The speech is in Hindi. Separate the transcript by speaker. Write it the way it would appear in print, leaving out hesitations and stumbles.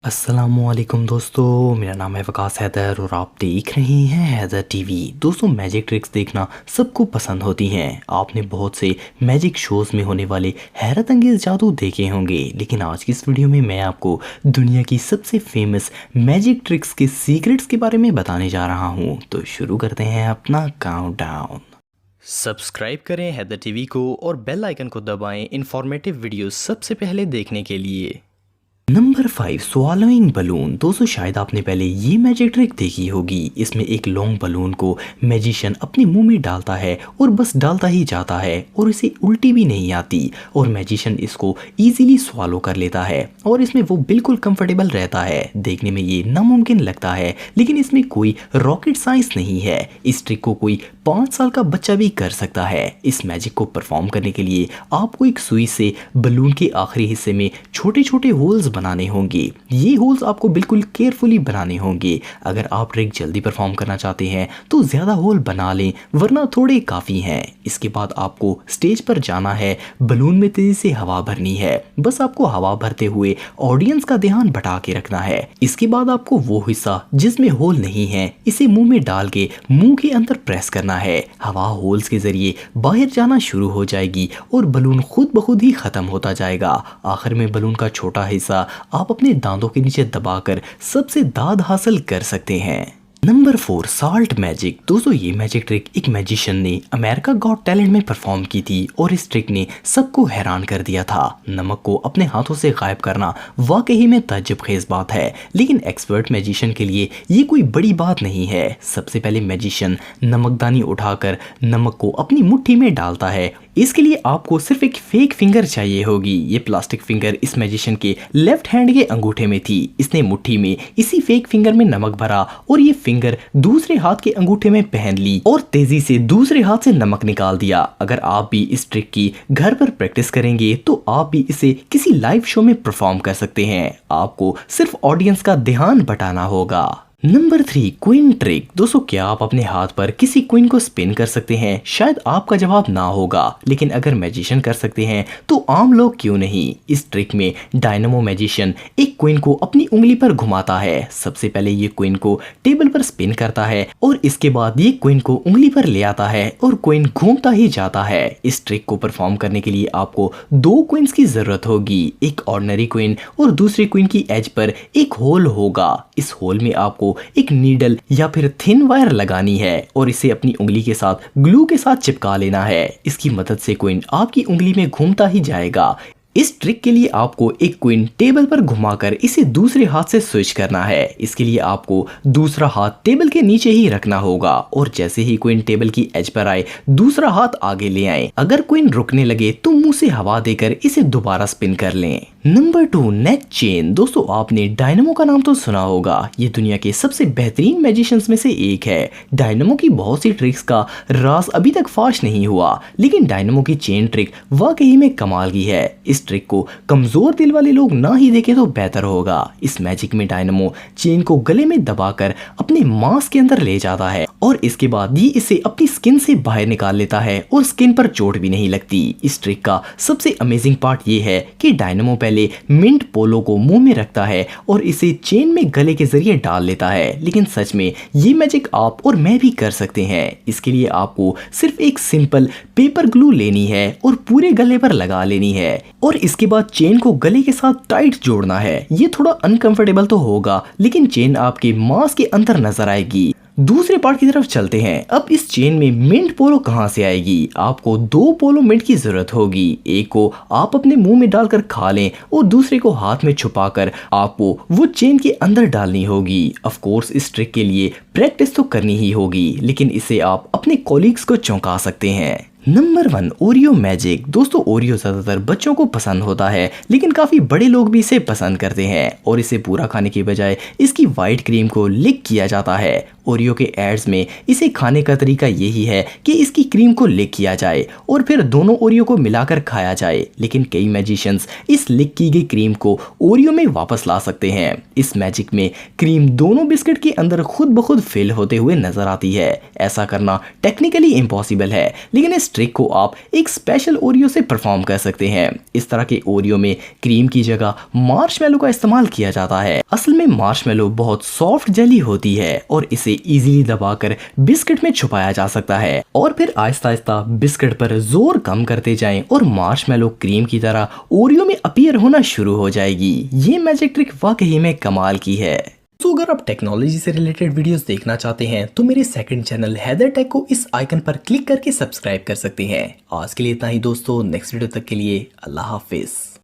Speaker 1: अस्सलामुअलैकुम दोस्तों, मेरा नाम है वकास हैदर और आप देख रहे हैं हैदर टीवी। दोस्तों, मैजिक ट्रिक्स देखना सबको पसंद होती हैं। आपने बहुत से मैजिक शोज़ में होने वाले हैरत अंगेज़ जादू देखे होंगे, लेकिन आज की इस वीडियो में मैं आपको दुनिया की सबसे फेमस मैजिक ट्रिक्स के सीक्रेट्स के बारे में बताने जा रहा हूँ। तो शुरू करते हैं अपना काउंटडाउन। सब्सक्राइब करें हैदर टीवी को और बेल आइकन को दबाएं इंफॉर्मेटिव वीडियो सबसे पहले देखने के लिए। Number 5, swallowing balloon. दोस्तों, शायद आपने पहले ये मैजिक ट्रिक देखी होगी। इसमें एक लॉन्ग बलून को मैजिशियन अपने मुंह में डालता है और बस डालता ही जाता है और इसे उल्टी भी नहीं आती और मैजिशियन इसको इजीली स्वॉलो कर लेता है और इसमें वो बिल्कुल कंफर्टेबल रहता है। देखने में ये नामुमकिन लगता है, लेकिन इसमें कोई रॉकेट साइंस नहीं है। इस ट्रिक को कोई 5 साल का बच्चा भी कर सकता है। इस मैजिक को परफॉर्म करने के लिए आपको एक सुई से बलून के आखिरी हिस्से में छोटे छोटे होल्स बनाने होंगे। ये होल्स आपको बिल्कुल केयरफुली बनाने होंगे। अगर आप ट्रिक जल्दी परफॉर्म करना चाहते हैं तो ज़्यादा होल बना लें, वरना थोड़े काफ़ी हैं। इसके बाद आपको स्टेज पर जाना है, बलून में तेज़ी से हवा भरनी है। बस आपको हवा भरते हुए ऑडियंस का ध्यान भटा के रखना है। इसके बाद आपको वो हिस्सा जिसमें होल नहीं है, इसे मुंह में डाल के मुंह के अंदर प्रेस करना है। हवा होल्स के जरिए बाहर जाना शुरू हो जाएगी और बलून खुद ब खुद ही खत्म होता जाएगा। आखिर में बलून का छोटा हिस्सा आप अपने दांतों के नीचे दबाकर सबसे दाद हासिल कर सकते हैं। Number 4, salt magic. दोस्तों, ये मैजिक ट्रिक एक मैजिशियन ने अमेरिका गॉट टैलेंट में परफॉर्म की थी और इस ट्रिक ने सबको हैरान कर दिया था। नमक को अपने हाथों से गायब करना वाकई में ताज्जुब खेज बात है, लेकिन एक्सपर्ट मैजिशियन के लिए ये कोई बड़ी बात नहीं है। सबसे पहले मैजिशियन नमकदानी उठाकर नमक को अपनी मुट्ठी में डालता है। इसके लिए आपको सिर्फ एक फेक फिंगर चाहिए होगी। ये प्लास्टिक फिंगर इस मैजिशियन के लेफ्ट हैंड के अंगूठे में थी। इसने मुट्ठी में इसी फेक फिंगर में नमक भरा और ये फिंगर दूसरे हाथ के अंगूठे में पहन ली और तेजी से दूसरे हाथ से नमक निकाल दिया। अगर आप भी इस ट्रिक की घर पर प्रैक्टिस करेंगे तो आप भी इसे किसी लाइव शो में परफॉर्म कर सकते हैं। आपको सिर्फ ऑडियंस का ध्यान बटाना होगा। Number 3, queen trick. दोस्तों, क्या आप अपने हाथ पर किसी क्वीन को स्पिन कर सकते हैं? शायद आपका जवाब ना होगा, लेकिन अगर मैजिशियन कर सकते हैं तो आम लोग क्यों नहीं। इस ट्रिक में डायनामो मैजिशियन एक क्वीन को अपनी उंगली पर घुमाता है। सबसे पहले ये क्वीन को टेबल पर स्पिन करता है और इसके बाद ये क्वीन को उंगली पर ले आता है और क्वीन घूमता ही जाता है। इस ट्रिक को परफॉर्म करने के लिए आपको 2 क्वींस की जरूरत होगी। एक ऑर्डिनरी क्वीन और दूसरी क्वीन की एज पर एक होल होगा। इस होल में आपको एक नीडल या फिर थिन वायर लगानी है और इसे अपनी उंगली के साथ ग्लू के साथ चिपका लेना है। इसकी मदद से क्वीन आपकी उंगली में घूमता ही जाएगा। इस ट्रिक के लिए आपको एक क्वीन टेबल पर घुमाकर इसे दूसरे हाथ से स्विच करना है। इसके लिए आपको दूसरा हाथ टेबल के नीचे ही रखना होगा और जैसे ही क्वीन टेबल की एज पर आए, दूसरा हाथ आगे ले आए। अगर क्वीन रुकने लगे तो मुंह से हवा देकर इसे दोबारा स्पिन कर लें। नंबर 2, नेक चेन। दोस्तों, आपने डायनामो का नाम तो सुना होगा। ये दुनिया के सबसे बेहतरीन मैजिशियंस में से एक है। डायनामो की बहुत सी ट्रिक्स का राज अभी तक फाश नहीं हुआ, लेकिन डायनामो की चेन ट्रिक वाकई में कमाल की है। इस ट्रिक को कमजोर दिल वाले लोग ना ही देखें तो बेहतर होगा। इस मैजिक में डायनामो चेन को गले में दबाकर अपने मांस के अंदर ले जाता है और इसके बाद ये इसे अपनी स्किन से बाहर निकाल लेता है और स्किन पर चोट भी नहीं लगती। इस ट्रिक का सबसे अमेजिंग पार्ट ये है कि डायनामो पहले मिंट पोलो को मुंह में रखता है और इसे चेन में गले के जरिए डाल लेता है, लेकिन सच में ये मैजिक आप और मैं भी कर सकते हैं। इसके लिए आपको सिर्फ एक सिंपल पेपर ग्लू लेनी है और पूरे गले पर लगा लेनी है और इसके बाद चेन को गले के साथ टाइट जोड़ना है। ये थोड़ा अनकंफर्टेबल तो होगा, लेकिन चेन आपके मांस के अंदर नजर आएगी। दूसरे पार्ट की तरफ चलते हैं। अब इस चेन में मिंट पोलो कहां से आएगी? आपको 2 पोलो मिंट की जरूरत होगी। एक को आप अपने मुंह में डालकर खा लें और दूसरे को हाथ में छुपाकर आपको वो चेन के अंदर डालनी होगी। ऑफ कोर्स इस ट्रिक के लिए प्रैक्टिस तो करनी ही होगी, लेकिन इसे आप अपने कॉलीग्स को चौंका सकते हैं। Number 1, Oreo magic. दोस्तों, ओरियो ज्यादातर बच्चों को पसंद होता है, लेकिन काफी बड़े लोग भी इसे पसंद करते हैं और इसे पूरा खाने के बजाय इसकी व्हाइट क्रीम को लिक किया जाता है ओरियो के एड्स में इसे खाने का तरीका यही है कि इसकी क्रीम को लिक किया जाए और फिर दोनों ओरियो को मिलाकर खाया जाए, लेकिन कई मैजिशियंस इस लिक की गई क्रीम को ओरियो में वापस ला सकते हैं। इस मैजिक में क्रीम दोनों बिस्किट के अंदर खुद ब खुद फिल होते हुए नजर आती है। ऐसा करना टेक्निकली इम्पॉसिबल है, लेकिन इस ट्रिक को आप एक स्पेशल ओरियो से परफॉर्म कर सकते हैं। इस तरह के ओरियो में क्रीम की जगह मार्शमेलो का इस्तेमाल किया जाता है। असल में मार्शमेलो बहुत सॉफ्ट जेली होती है और इसे इजीली दबाकर बिस्किट में छुपाया जा सकता है और फिर आहिस्ता आहिस्ता बिस्किट पर जोर कम करते जाएं और मार्शमेलो क्रीम की तरह ओरियो में अपीयर होना शुरू हो जाएगी। ये मैजिक ट्रिक वाकई में कमाल की है। तो अगर आप टेक्नोलॉजी से रिलेटेड वीडियोस देखना चाहते हैं तो मेरे सेकंड चैनल हैदर टेक को इस आइकन पर क्लिक करके सब्सक्राइब कर सकते हैं। आज के लिए इतना ही दोस्तों, नेक्स्ट वीडियो तक के लिए अल्लाह हाफिज।